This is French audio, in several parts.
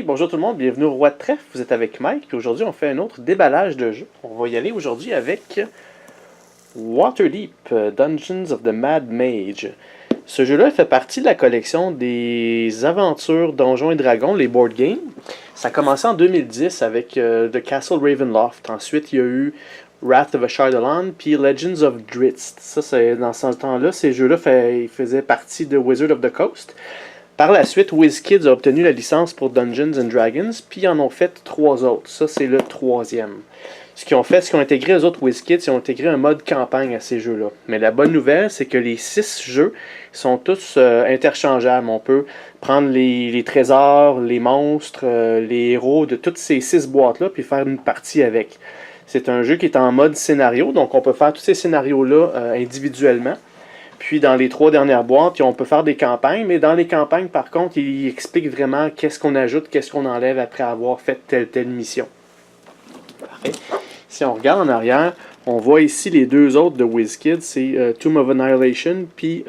bonjour tout le monde, bienvenue au Roi de Trèfle, vous êtes avec Mike, puis aujourd'hui on fait un autre déballage de jeu. On va y aller aujourd'hui avec Waterdeep, Dungeons of the Mad Mage. Ce jeu-là fait partie de la collection des aventures Donjons et Dragons, les board games. Ça a commencé en 2010 avec The Castle Ravenloft. Ensuite, il y a eu Wrath of Ashardalon, puis Legends of Drizzt. Ça, c'est dans ce temps-là, ces jeux-là faisaient partie de Wizard of the Coast. Par la suite, WizKids a obtenu la licence pour Dungeons and Dragons, puis ils en ont fait 3 autres. Ça, c'est le 3e. Ce qu'ils ont fait, c'est qu'ils ont intégré aux autres WizKids, ils ont intégré un mode campagne à ces jeux-là. Mais la bonne nouvelle, c'est que les 6 jeux sont tous interchangeables. On peut prendre les trésors, les monstres, les héros de toutes ces 6 boîtes-là, puis faire une partie avec. C'est un jeu qui est en mode scénario, donc on peut faire tous ces scénarios-là individuellement. Puis dans les 3 dernières boîtes, on peut faire des campagnes, mais dans les campagnes, par contre, il explique vraiment qu'est-ce qu'on ajoute, qu'est-ce qu'on enlève après avoir fait telle mission. Parfait. Si on regarde en arrière, on voit ici les 2 autres de WizKids, c'est Tomb of Annihilation, puis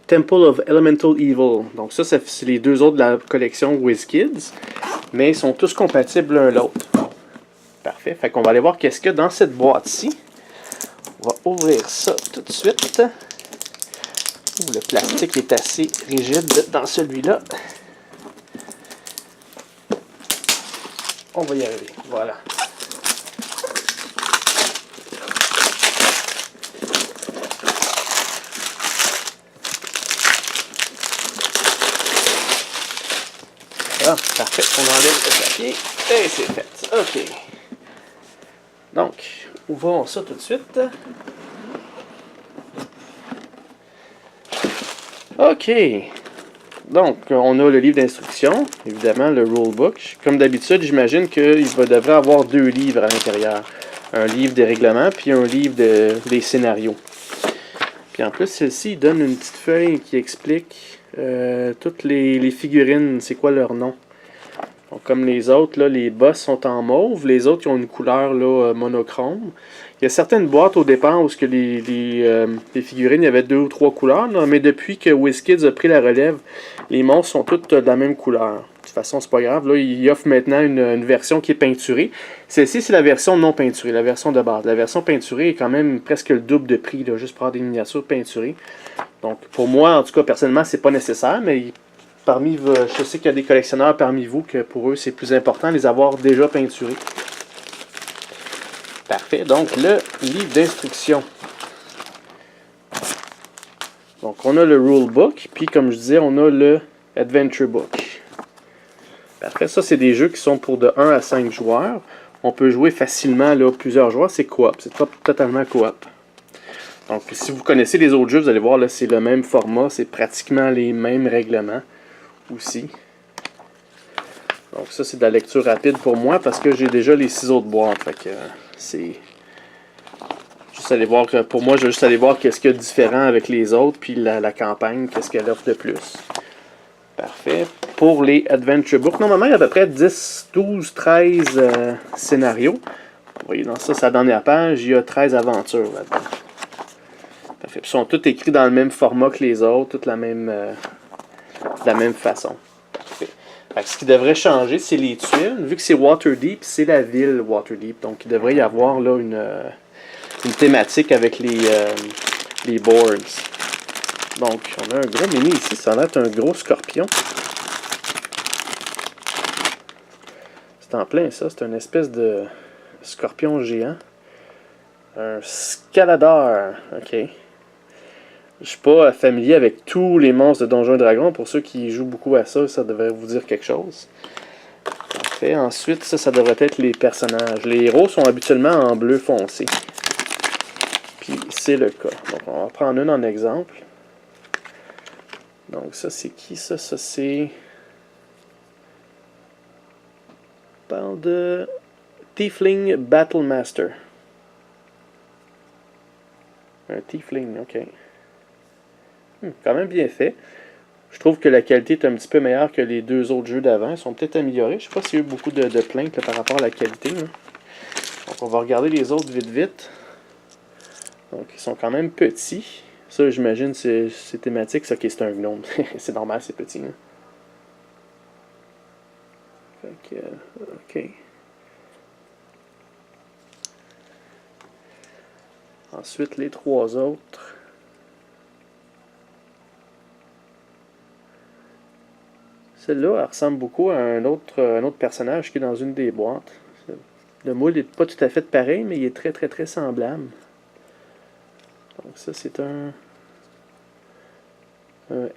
Temple of Elemental Evil. Donc ça, c'est les 2 autres de la collection WizKids, mais ils sont tous compatibles l'un l'autre. Parfait. Fait qu'on va aller voir qu'est-ce qu'il y a dans cette boîte-ci. On va ouvrir ça tout de suite. Le plastique est assez rigide dans celui-là. On va y arriver. Voilà. Ah, parfait. On enlève le papier. Et c'est fait. OK. Donc, ouvrons ça tout de suite. OK. Donc, on a le livre d'instruction, évidemment, le rulebook. Comme d'habitude, j'imagine qu'il devrait avoir 2 livres à l'intérieur. Un livre des règlements, puis un livre des scénarios. Puis en plus, celle-ci, il donne une petite feuille qui explique toutes les figurines, c'est quoi leur nom. Donc, comme les autres, là, les boss sont en mauve, les autres ils ont une couleur là, monochrome. Il y a certaines boîtes au départ où les figurines, il y avait 2 ou 3 couleurs, là, mais depuis que WizKids a pris la relève, les monstres sont toutes de la même couleur. De toute façon, c'est pas grave. Là, ils offrent maintenant une version qui est peinturée. Celle-ci, c'est la version non peinturée, la version de base. La version peinturée est quand même presque le double de prix, là, juste pour avoir des miniatures peinturées. Donc, pour moi, en tout cas, personnellement, c'est pas nécessaire, mais je sais qu'il y a des collectionneurs parmi vous que pour eux, c'est plus important de les avoir déjà peinturés. Parfait. Donc, le livre d'instruction. Donc, on a le rulebook, puis comme je disais, on a le adventure book. Parfait. Ça, c'est des jeux qui sont pour de 1 à 5 joueurs. On peut jouer facilement là, plusieurs joueurs. C'est coop. C'est pas totalement coop. Donc, si vous connaissez les autres jeux, vous allez voir, là, c'est le même format. C'est pratiquement les mêmes règlements aussi. Donc, ça, c'est de la lecture rapide pour moi parce que j'ai déjà les 6 autres boîtes. Fait que c'est juste aller voir, pour moi, je vais juste aller voir qu'est-ce qu'il y a de différent avec les autres, puis la campagne, qu'est-ce qu'elle offre de plus. Parfait. Pour les Adventure Books, normalement, il y a à peu près 10, 12, 13 scénarios. Vous voyez, dans ça, sa dernière page, il y a 13 aventures là-dedans. Parfait. Puis, ils sont tous écrits dans le même format que les autres, toutes de la même façon. Parfait. Ce qui devrait changer, c'est les tuiles. Vu que c'est Waterdeep, c'est la ville Waterdeep. Donc, il devrait y avoir là une thématique avec les boards. Donc, on a un gros mini ici. Ça a l'air un gros scorpion. C'est en plein ça. C'est une espèce de scorpion géant. Un Scaladar. OK. Je suis pas familier avec tous les monstres de Donjons et Dragons. Pour ceux qui jouent beaucoup à ça, ça devrait vous dire quelque chose. Parfait. Ensuite, ça devrait être les personnages. Les héros sont habituellement en bleu foncé. Puis c'est le cas. Donc on va prendre une en exemple. Donc ça c'est qui ça? Ça c'est... On parle de Tiefling Battlemaster. Un Tiefling, ok. Quand même bien fait. Je trouve que la qualité est un petit peu meilleure que les 2 autres jeux d'avant. Ils sont peut-être améliorés. Je ne sais pas s'il y a eu beaucoup de plaintes là, par rapport à la qualité. Là. Donc on va regarder les autres vite. Donc ils sont quand même petits. Ça j'imagine c'est thématique. Ça, ok, c'est un gnome. C'est normal, c'est petit. Hein. Fait que, ok. Ensuite, les trois autres. Celle-là, elle ressemble beaucoup à un autre personnage qui est dans une des boîtes. Le moule n'est pas tout à fait pareil, mais il est très très très semblable. Donc ça, c'est un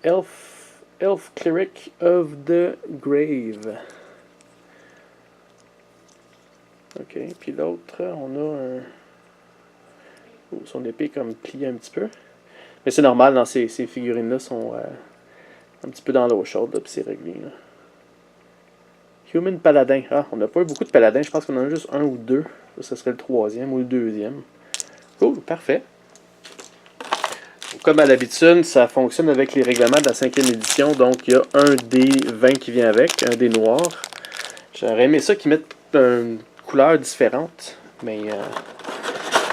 Elf Cleric of the Grave. Ok, puis l'autre, on a un... Oh, son épée comme pliée un petit peu. Mais c'est normal, dans ces figurines-là, sont un petit peu dans l'eau chaude, puis c'est réglé. Là. Human Paladin. Ah, on n'a pas eu beaucoup de paladins, je pense qu'on en a juste un ou deux. Ça serait le troisième ou le deuxième. Cool, parfait. Comme à l'habitude, ça fonctionne avec les règlements de la 5e édition. Donc, il y a un des 20 qui vient avec, un des noirs. J'aurais aimé ça qu'ils mettent une couleur différente, mais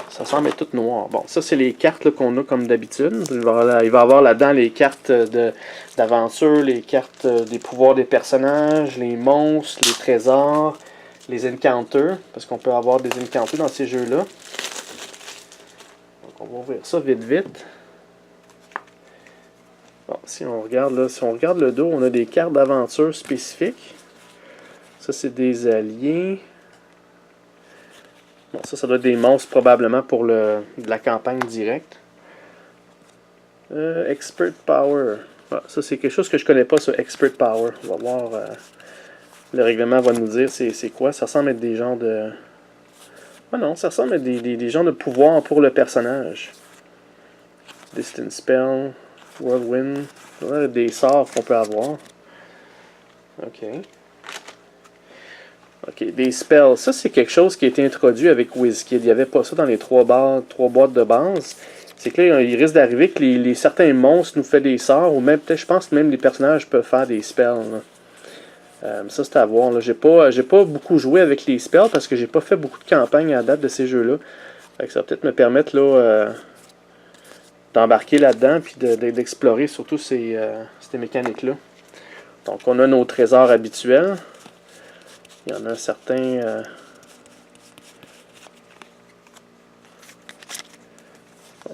ça semble être tout noir. Bon, ça, c'est les cartes qu'on a comme d'habitude. Il va y avoir là-dedans les cartes d'aventure, les cartes des pouvoirs des personnages, les monstres, les trésors, les encounters, parce qu'on peut avoir des encounters dans ces jeux-là. Donc, on va ouvrir ça vite, vite. Bon, si on regarde le dos, on a des cartes d'aventure spécifiques. Ça, c'est des alliés. Bon, ça doit être des monstres probablement pour de la campagne directe. Expert Power. Ah, ça, c'est quelque chose que je connais pas, ça, Expert Power. On va voir. Le règlement va nous dire c'est quoi. Ça ressemble à être des genres de... Ah non, ça ressemble à des genres de pouvoirs pour le personnage. Distance Spell, Whirlwind. Des sorts qu'on peut avoir. Ok. Ok, des spells. Ça, c'est quelque chose qui a été introduit avec WizKid. Il n'y avait pas ça dans les trois boîtes de base. C'est que là, il risque d'arriver que certains monstres nous font des sorts, ou même, peut-être, je pense que même les personnages peuvent faire des spells. Ça, c'est à voir. Là. J'ai pas beaucoup joué avec les spells parce que j'ai pas fait beaucoup de campagnes à date de ces jeux-là. Ça va peut-être me permettre là, d'embarquer là-dedans et d'explorer surtout ces mécaniques-là. Donc, on a nos trésors habituels. Il y en a un certain...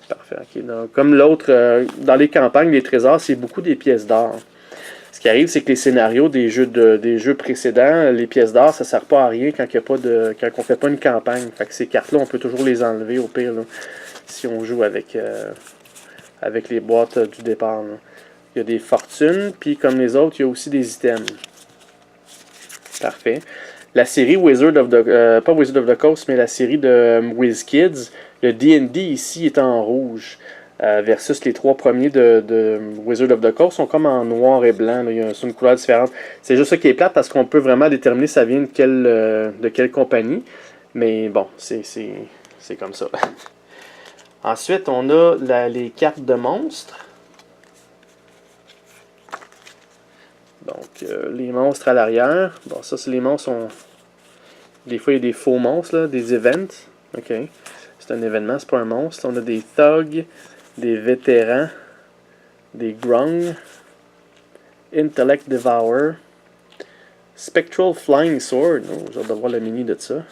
Parfait. Okay. Donc, comme l'autre, dans les campagnes, les trésors, c'est beaucoup des pièces d'or. Ce qui arrive, c'est que les scénarios des jeux précédents, les pièces d'or, ça ne sert pas à rien quand on ne fait pas une campagne. Fait que ces cartes-là, on peut toujours les enlever au pire, là, si on joue avec les boîtes du départ. Là. Il y a des fortunes, puis comme les autres, il y a aussi des items. Parfait. La série Wizard of the... pas Wizard of the Coast, mais la série de WizKids, le D&D ici est en rouge. Versus les trois premiers de Wizard of the Coast sont comme en noir et blanc. C'est une couleur différente. C'est juste ça qui est plate parce qu'on peut vraiment déterminer ça vient de quelle compagnie. Mais bon, c'est comme ça. Ensuite, on a les cartes de monstres. Donc, les monstres à l'arrière. Bon, ça, c'est les monstres. Des fois, il y a des faux monstres, là, des events. OK. C'est un événement, c'est pas un monstre. On a des thugs, des vétérans, des grung, Intellect Devour, Spectral Flying Sword. Oh, j'ai hâte de voir la mini de ça.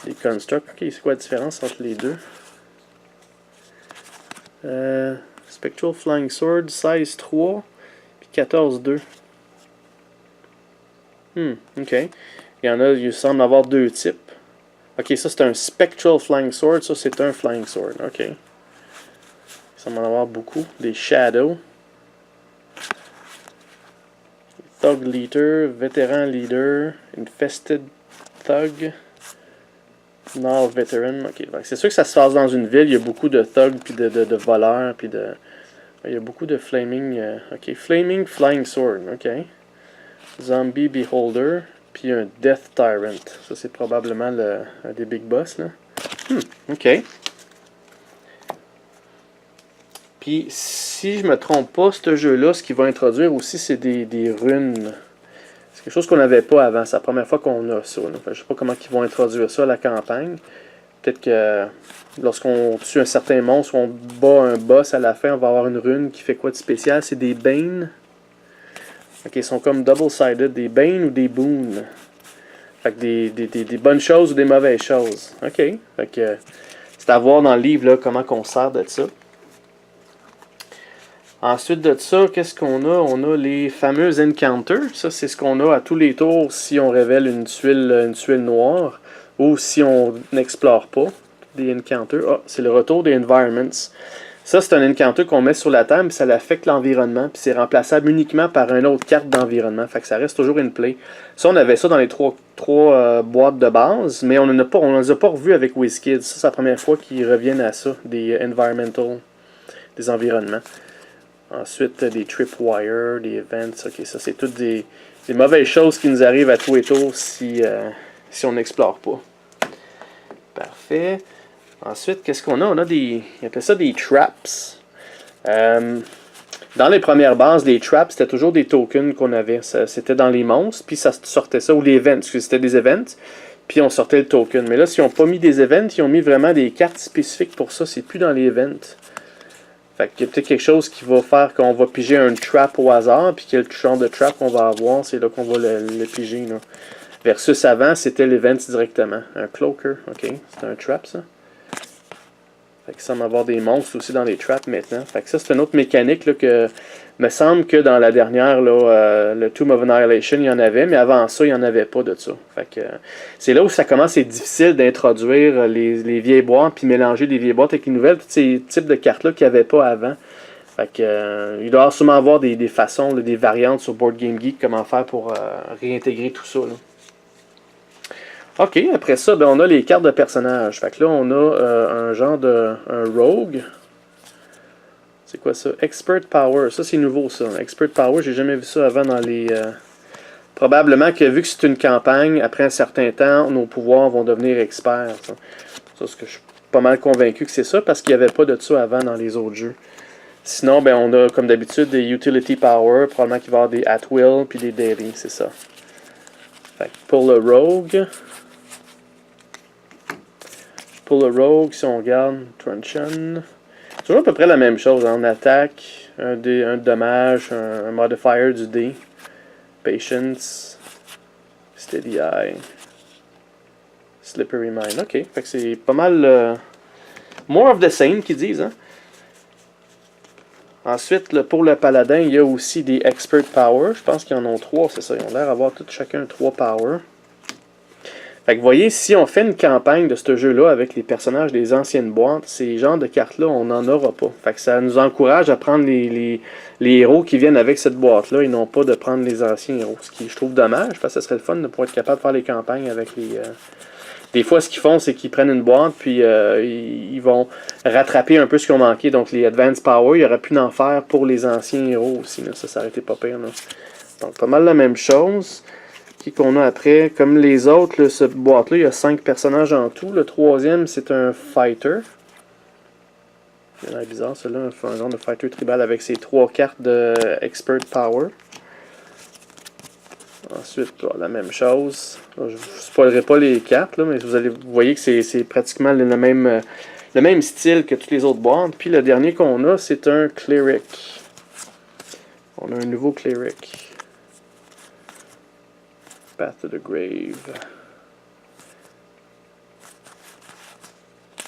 Des constructs. OK, c'est quoi la différence entre les deux? Spectral Flying Sword, size 3. 14-2. OK. Il semble avoir deux types. OK, ça c'est un Spectral Flying Sword. Ça c'est un Flying Sword. OK. Il semble en avoir beaucoup. Des Shadow. Thug Leader. Vétéran Leader. Infested Thug. Null Veteran. OK. C'est sûr que ça se passe dans une ville. Il y a beaucoup de thugs, puis de voleurs, puis de... Il y a beaucoup de Flaming... OK. Flaming Flying Sword. OK. Zombie Beholder. Puis un Death Tyrant. Ça, c'est probablement un des big boss, là. OK. Puis, si je me trompe pas, ce jeu-là, ce qu'il va introduire aussi, c'est des runes. C'est quelque chose qu'on n'avait pas avant. C'est la première fois qu'on a ça. Je ne sais pas comment ils vont introduire ça à la campagne. Peut-être que lorsqu'on tue un certain monstre, on bat un boss à la fin, on va avoir une rune qui fait quoi de spécial? C'est des Bane. Ok, ils sont comme double-sided, des Bane ou des Boon. Fait que des bonnes choses ou des mauvaises choses. Ok. Fait que c'est à voir dans le livre là, comment qu'on sert de ça. Ensuite de ça, qu'est-ce qu'on a? On a les fameux encounters. Ça, c'est ce qu'on a à tous les tours si on révèle une tuile noire ou si on n'explore pas. Des encounters. Ah, c'est le retour des environments. Ça, c'est un encounter qu'on met sur la table, puis ça affecte l'environnement, puis c'est remplaçable uniquement par une autre carte d'environnement. Fait que ça reste toujours une play. Ça, on avait ça dans les trois boîtes de base, mais on ne les a pas revus avec WizKids. Ça, c'est la première fois qu'ils reviennent à ça, des environmental, des environnements. Ensuite, des tripwires, des events. Ok, ça, c'est toutes des mauvaises choses qui nous arrivent à tous les tours si on n'explore pas. Parfait. Ensuite, qu'est-ce qu'on a? On a ils appellent ça des traps. Dans les premières bases, les traps, c'était toujours des tokens qu'on avait. C'était dans les monstres, puis ça sortait ça. Ou les events, parce que c'était des events, puis on sortait le token. Mais là, s'ils n'ont pas mis des events, ils ont mis vraiment des cartes spécifiques pour ça. C'est plus dans les events. Fait qu'il y a peut-être quelque chose qui va faire qu'on va piger un trap au hasard, puis quel genre de trap qu'on va avoir, c'est là qu'on va le piger. Là. Versus avant, c'était l'event directement. Un cloaker, ok. C'est un trap, ça. Fait que ça va avoir des monstres aussi dans les traps maintenant. Fait que ça, c'est une autre mécanique là, que me semble que dans la dernière, là, le Tomb of Annihilation, il y en avait, mais avant ça, il n'y en avait pas de ça. Fait que c'est là où ça commence à être difficile d'introduire les vieilles boîtes puis mélanger les vieilles boîtes avec les nouvelles, tous ces types de cartes-là qu'il n'y avait pas avant. Fait que il doit sûrement avoir des façons, là, des variantes sur Board Game Geek, comment faire pour réintégrer tout ça. Là. Ok, après ça, ben, on a les cartes de personnages. Fait que là, on a un genre de un rogue. C'est quoi ça? Expert Power. Ça, c'est nouveau, ça. Expert Power, j'ai jamais vu ça avant dans les... Probablement que vu que c'est une campagne, après un certain temps, nos pouvoirs vont devenir experts. Ça, c'est que je suis pas mal convaincu que c'est ça, parce qu'il n'y avait pas de ça avant dans les autres jeux. Sinon, ben, on a, comme d'habitude, des Utility Power. Probablement qu'il va y avoir des At Will, puis des Daily, c'est ça. Fait que pour le rogue... Pour le rogue, si on regarde Truncheon, c'est toujours à peu près la même chose. Hein. On attaque, un dommage, un modifier du dé, Patience, Steady Eye, Slippery Mind. Ok, fait que c'est pas mal more of the same qu'ils disent. Hein. Ensuite, pour le paladin, il y a aussi des Expert Power. Je pense qu'ils en ont 3, c'est ça. Ils ont l'air d'avoir tout chacun 3 Power. Fait que vous voyez, si on fait une campagne de ce jeu-là avec les personnages des anciennes boîtes, ces genres de cartes-là, on n'en aura pas. Fait que ça nous encourage à prendre les héros qui viennent avec cette boîte-là et non pas de prendre les anciens héros. Ce qui je trouve dommage, parce que ce serait le fun de pouvoir être capable de faire les campagnes avec les... Des fois, ce qu'ils font, c'est qu'ils prennent une boîte, puis ils vont rattraper un peu ce qu'ils ont manqué. Donc les Advanced Power, il y aurait pu en faire pour les anciens héros aussi. Là. Ça aurait été pas pire. Là. Donc pas mal la même chose. Qu'on a après. Comme les autres, là, cette boîte-là, il y a 5 personnages en tout. Le troisième, c'est un fighter. Il a l'air bizarre, celui-là, un genre de fighter tribal avec ses 3 cartes de Expert Power. Ensuite, la même chose. Je ne vous spoilerai pas les cartes, là, mais vous voyez que c'est pratiquement le même style que toutes les autres boîtes. Puis le dernier qu'on a, c'est un Cleric. On a un nouveau Cleric. Path to the Grave.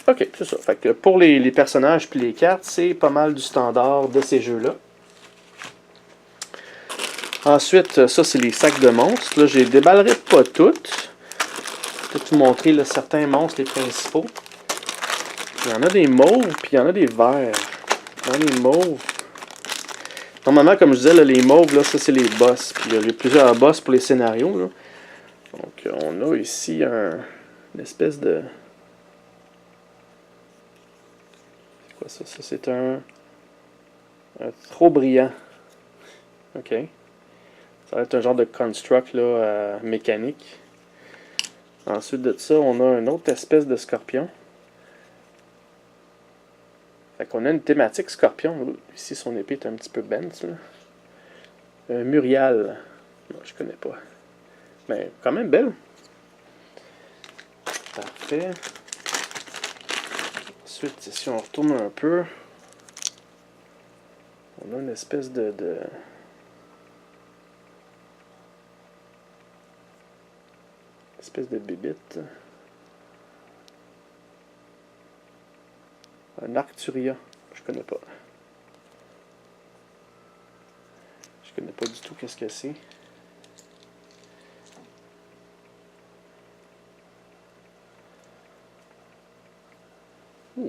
Ok, c'est ça. Fait que pour les personnages puis les cartes, c'est pas mal du standard de ces jeux-là. Ensuite, ça, c'est les sacs de monstres. Là, je les déballerai pas toutes. Je vais vous montrer là, certains monstres, les principaux. Il y en a des mauves, puis il y en a des verts. Il y en a des mauves. Normalement, comme je disais, là, les mauves, là, ça, c'est les boss. Puis il y a plusieurs boss pour les scénarios. Là. Donc, on a ici une espèce de... C'est quoi ça? Ça, c'est un trop brillant. Ok. Ça va être un genre de construct là, mécanique. Ensuite de ça, on a une autre espèce de scorpion. Fait qu'on a une thématique scorpion. Ici, son épée est un petit peu bent. Murial. Non, je connais pas. Mais quand même belle. Parfait. Ensuite, si on retourne un peu, on a une espèce de espèce de bébite. Un Arcturia. Je connais pas. Je connais pas du tout qu'est-ce que c'est.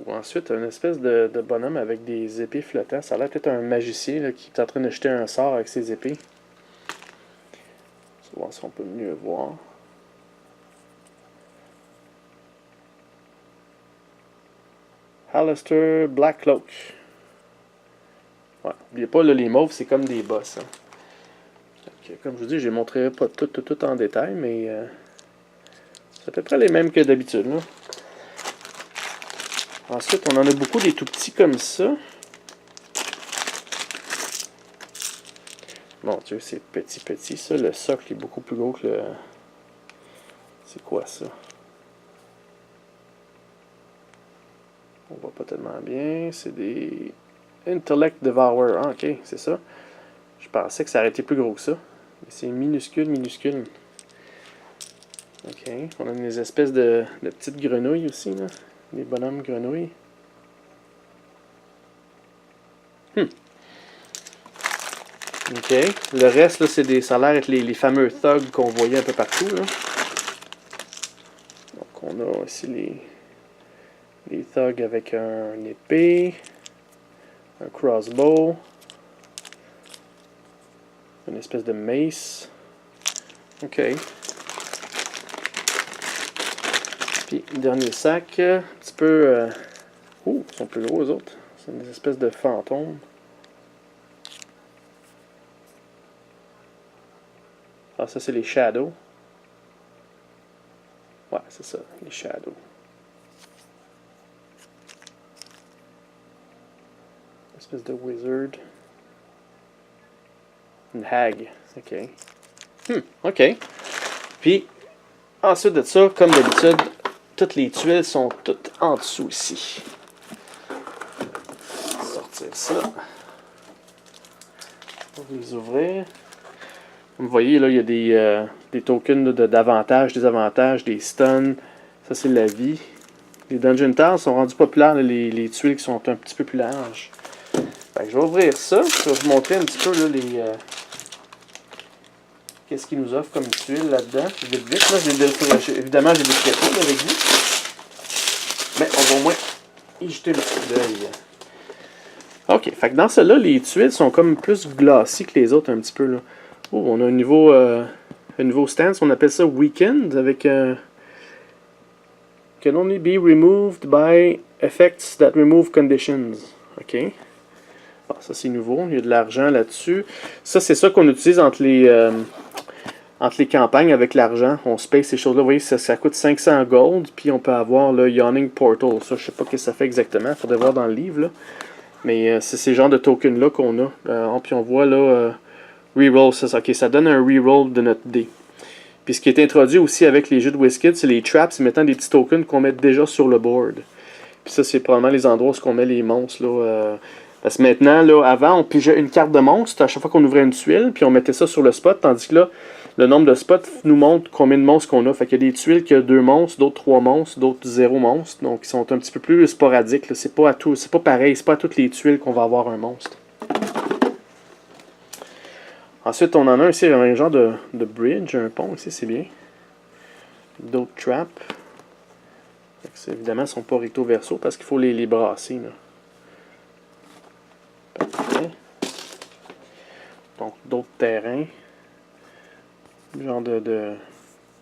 Ensuite, une espèce de bonhomme avec des épées flottants. Ça a l'air peut-être un magicien là, qui est en train de jeter un sort avec ses épées. On va voir si on peut mieux voir. Alistair Blackcloak. Ouais, n'oubliez pas, là, les mauves, c'est comme des boss. Hein. Donc, comme je vous dis, je ne les montrerai pas tout en détail, mais c'est à peu près les mêmes que d'habitude. Ensuite, on en a beaucoup des tout petits comme ça. Mon Dieu, c'est petit, ça. Le socle est beaucoup plus gros que le... C'est quoi, ça? On voit pas tellement bien. C'est des... Intellect Devourer. Ah, ok, c'est ça. Je pensais que ça aurait été plus gros que ça. Mais c'est minuscule. Ok, on a des espèces de petites grenouilles aussi, là. Des bonhommes grenouilles. Ok, le reste, là, c'est des... ça a l'air d'être les fameux thugs qu'on voyait un peu partout, là. Donc, on a ici les thugs avec un épée, un crossbow, une espèce de mace. Ok. Puis, dernier sac, un petit peu... Ouh, ils sont plus gros, eux autres. C'est des espèces de fantômes. Ah, ça, c'est les Shadows. Ouais, c'est ça, les Shadows. Une espèce de wizard. Une hag. Ok. Ok. Puis, ensuite de ça, comme d'habitude, toutes les tuiles sont toutes en dessous ici. Sortir ça. On va les ouvrir. Comme vous voyez, là, il y a des tokens d'avantages, des avantages, des stuns. Ça, c'est la vie. Les Dungeon Tiles sont rendus populaires, là, les tuiles qui sont un petit peu plus larges. Fait que je vais ouvrir ça. Je vais vous montrer un petit peu là, qu'est-ce qu'ils nous offrent comme tuiles là-dedans. Vite, là, évidemment, j'ai des photos avec vous. Mais on va au moins y jeter le coup d'œil. Ok, fait que dans celle-là, les tuiles sont comme plus glossy que les autres un petit peu. Là. Oh, on a un nouveau stance, on appelle ça Weekend, avec can only be removed by effects that remove conditions. Ok. Bon, ça c'est nouveau, il y a de l'argent là-dessus. Ça, c'est ça qu'on utilise entre les campagnes avec l'argent. On se paye ces choses-là. Vous voyez, ça coûte 500 gold, puis on peut avoir le Yawning Portal. Ça, je sais pas ce que ça fait exactement, il faudrait voir dans le livre. Là. Mais c'est ces genres de tokens-là qu'on a. Puis on voit là, reroll, ça. Ok, ça donne un reroll de notre dé. Puis ce qui est introduit aussi avec les jeux de WizKids, c'est les traps, mettant des petits tokens qu'on met déjà sur le board. Puis ça, c'est probablement les endroits où on met les monstres. Là, parce que maintenant, là, avant, on pigeait une carte de monstre à chaque fois qu'on ouvrait une tuile, puis on mettait ça sur le spot, tandis que là, le nombre de spots nous montre combien de monstres qu'on a. Fait qu'il y a des tuiles qui ont 2 monstres, d'autres 3 monstres, d'autres 0 monstres. Donc ils sont un petit peu plus sporadiques. C'est pas pareil, c'est pas à toutes les tuiles qu'on va avoir un monstre. Ensuite, on en a ici un genre de bridge, un pont ici, c'est bien. D'autres traps. Évidemment, ils ne sont pas recto verso parce qu'il faut les brasser. Là. Parfait. Donc, d'autres terrains. Genre de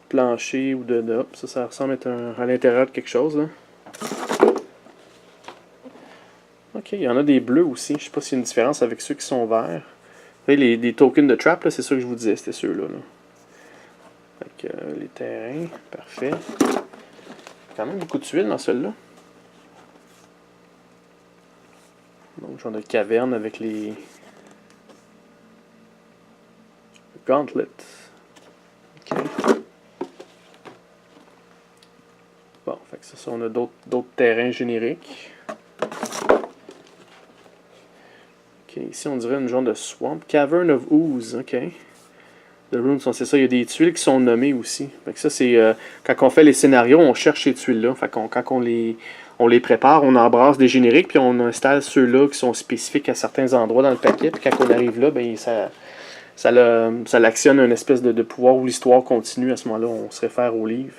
plancher ou de ça ressemble à l'intérieur de quelque chose. Là. Ok, il y en a des bleus aussi. Je ne sais pas s'il y a une différence avec ceux qui sont verts. Vous voyez, les tokens de trap, c'est ça que je vous disais, c'était ceux-là. Là. Fait que, les terrains, parfait. Quand même beaucoup de tuiles dans celui-là. Donc, genre de caverne avec les gauntlets. Ok. Bon, fait que ça, on a d'autres terrains génériques. Ok, ici on dirait une genre de swamp. Cavern of Ooze, ok. The runes, c'est ça. Il y a des tuiles qui sont nommées aussi. Fait que ça, c'est quand on fait les scénarios, on cherche ces tuiles-là. Fait quand on les prépare, on embrasse des génériques, puis on installe ceux-là qui sont spécifiques à certains endroits dans le paquet. Puis quand on arrive là, ben ça l'actionne une espèce de pouvoir où l'histoire continue. À ce moment-là, on se réfère au livre.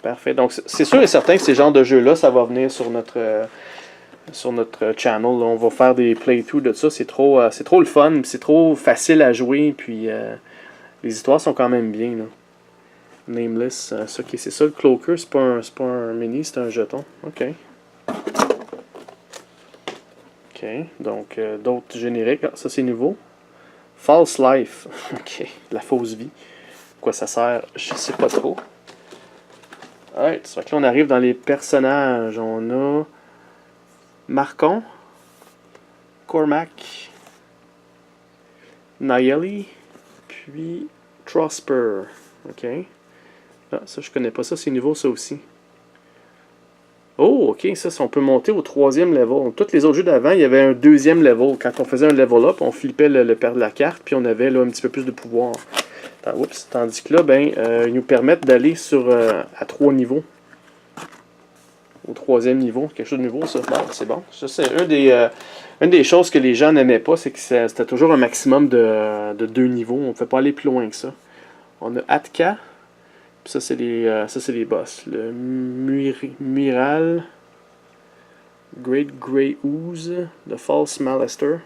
Parfait. Donc, c'est sûr et certain que ces genres de jeux-là, ça va venir sur notre channel. Là. On va faire des playthroughs de ça. C'est trop le fun. C'est trop facile à jouer. Puis, les histoires sont quand même bien. Là. Nameless. C'est ça, le Cloaker. C'est pas un mini, c'est un jeton. OK. OK. Donc, d'autres génériques. Ah, ça, c'est nouveau. False Life. OK. La fausse vie. Quoi ça sert? Je sais pas trop. Alright. Ça fait que là, on arrive dans les personnages. On a Marcon, Cormac, Nayeli, puis Trosper. OK. Ah, ça, je connais pas ça. C'est nouveau, ça aussi. Oh, OK. Ça, on peut monter au 3e level. Tous les autres jeux d'avant, il y avait un 2e level. Quand on faisait un level up, on flippait le père de la carte, puis on avait là, un petit peu plus de pouvoir. Oups. Tandis que là, ils nous permettent d'aller à 3 niveaux. Au 3e niveau. Quelque chose de nouveau, ça. Bon, c'est bon. Ça, c'est une des choses que les gens n'aimaient pas, c'est que c'était toujours un maximum de 2 niveaux. On ne pouvait pas aller plus loin que ça. On a Atka. Puis ça, c'est les boss. Le Mural. Great Grey Ooze. The False Malester.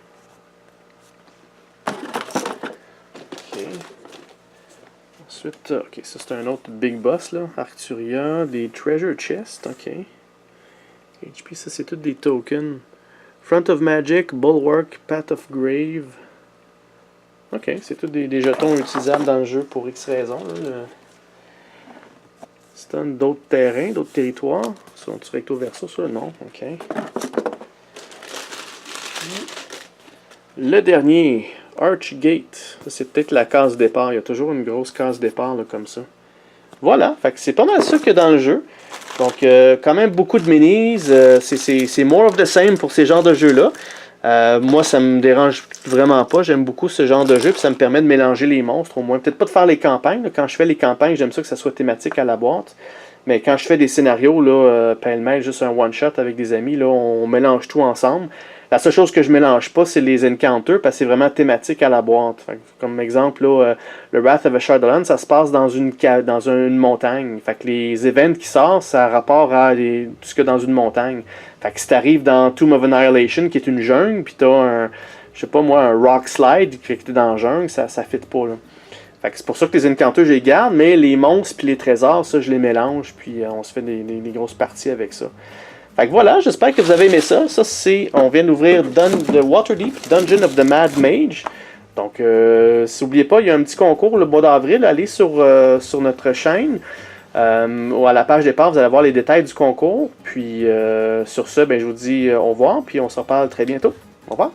OK. Ensuite, OK, ça c'est un autre big boss, là. Arcturia. Des Treasure Chests. OK. HP, ça c'est tous des tokens. Front of Magic, Bulwark, Path of Grave. Ok, c'est tous des jetons utilisables dans le jeu pour X raisons. Stun d'autres terrains, d'autres territoires. Sont-ils recto verso, ça? Non, ok. Le dernier, Archgate. Ça c'est peut-être la case départ. Il y a toujours une grosse case départ là, comme ça. Voilà, fait que c'est pas mal ça que dans le jeu. Donc, quand même beaucoup de minis. C'est more of the same pour ces genres de jeux-là. Moi, ça me dérange vraiment pas. J'aime beaucoup ce genre de jeu. Puis ça me permet de mélanger les monstres. Au moins, peut-être pas de faire les campagnes. Là. Quand je fais les campagnes, j'aime ça que ça soit thématique à la boîte. Mais quand je fais des scénarios, là, pêle-mêle, juste un one-shot avec des amis, là, on mélange tout ensemble. La seule chose que je mélange pas, c'est les encounters, parce que c'est vraiment thématique à la boîte. Fait que, comme exemple, là, le Wrath of Shadowlands, ça se passe dans une montagne. Fait que les events qui sortent, ça a rapport à tout ce qu'il y a dans une montagne. Fait que si t'arrives dans Tomb of Annihilation, qui est une jungle, puis t'as un rock slide qui est dans la jungle, ça fit pas, là. Fait que c'est pour ça que les encounters, je les garde, mais les monstres puis les trésors, ça, je les mélange, puis on se fait des grosses parties avec ça. Fait que voilà, j'espère que vous avez aimé ça. Ça, on vient d'ouvrir The Waterdeep Dungeon of the Mad Mage. Donc, n'oubliez pas, il y a un petit concours le mois d'avril. Allez sur notre chaîne. Ou à la page départ, vous allez voir les détails du concours. Puis, sur ce, je vous dis au revoir, puis on se reparle très bientôt. Au revoir.